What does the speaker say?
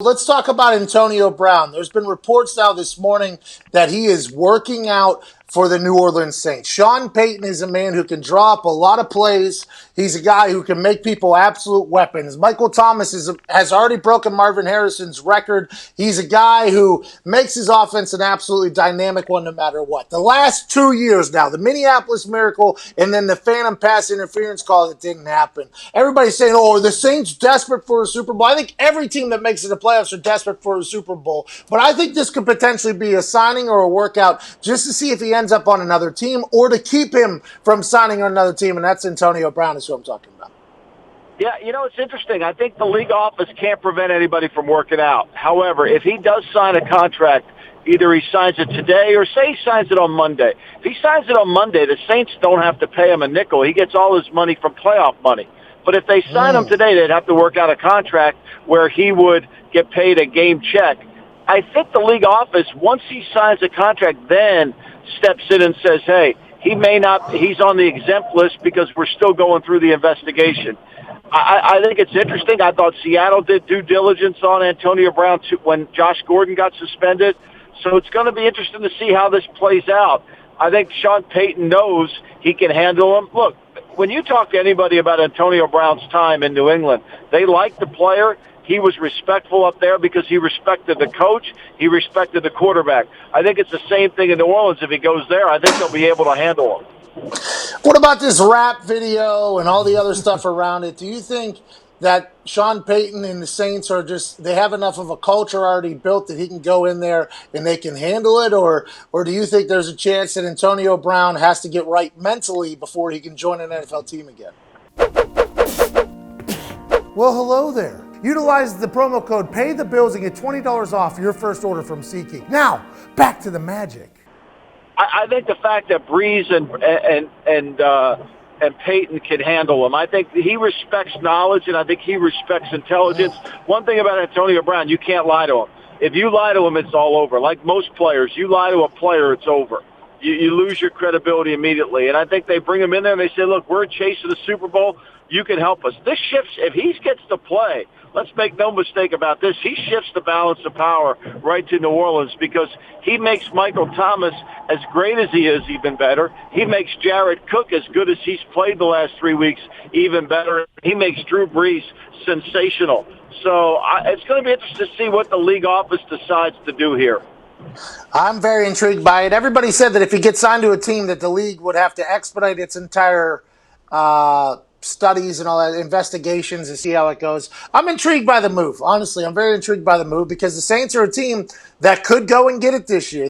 Let's talk about Antonio Brown. There's been reports now this morning that he is working out for the New Orleans Saints. Sean Payton is a man who can draw up a lot of plays. He's a guy who can make people absolute weapons. Michael Thomas has already broken Marvin Harrison's record. He's a guy who makes his offense an absolutely dynamic one no matter what. The last 2 years now, the Minneapolis Miracle and then the phantom pass interference call that didn't happen. Everybody's saying, oh, are the Saints desperate for a Super Bowl? I think every team that makes it to the playoffs are desperate for a Super Bowl. But I think this could potentially be a signing or a workout just to see if he ends up on another team or to keep him from signing on another team, and that's Antonio Brown is who I'm talking about. Yeah, it's interesting. I think the league office can't prevent anybody from working out. However, if he does sign a contract, either he signs it today or say he signs it on Monday. If he signs it on Monday, the Saints don't have to pay him a nickel. He gets all his money from playoff money. But if they sign him today, they'd have to work out a contract where he would get paid a game check. I think the league office, once he signs a contract, then steps in and says, hey, he's on the exempt list because we're still going through the investigation. I think it's interesting. I thought Seattle did due diligence on Antonio Brown when Josh Gordon got suspended. So it's going to be interesting to see how this plays out. I think Sean Payton knows he can handle him. Look, when you talk to anybody about Antonio Brown's time in New England, they like the player. He was respectful up there because he respected the coach. He respected the quarterback. I think it's the same thing in New Orleans. If he goes there, I think they'll be able to handle him. What about this rap video and all the other stuff around it? Do you think that Sean Payton and the Saints they have enough of a culture already built that he can go in there and they can handle it? Or do you think there's a chance that Antonio Brown has to get right mentally before he can join an NFL team again? Well, hello there. Utilize the promo code PAYTHEBILLS and get $20 off your first order from SeatGeek. Now, back to the magic. I think the fact that Breeze and Peyton can handle him. I think he respects knowledge, and I think he respects intelligence. One thing about Antonio Brown, you can't lie to him. If you lie to him, it's all over. Like most players, you lie to a player, it's over. You lose your credibility immediately. And I think they bring him in there and they say, look, we're chasing the Super Bowl. You can help us. This shifts. If he gets to play, let's make no mistake about this, he shifts the balance of power right to New Orleans because he makes Michael Thomas, as great as he is, even better. He makes Jared Cook, as good as he's played the last 3 weeks, even better. He makes Drew Brees sensational. So it's going to be interesting to see what the league office decides to do here. I'm very intrigued by it. Everybody said that if he gets signed to a team that the league would have to expedite its entire studies and all that, investigations, to see how it goes. I'm intrigued by the move. Honestly, I'm very intrigued by the move because the Saints are a team that could go and get it this year.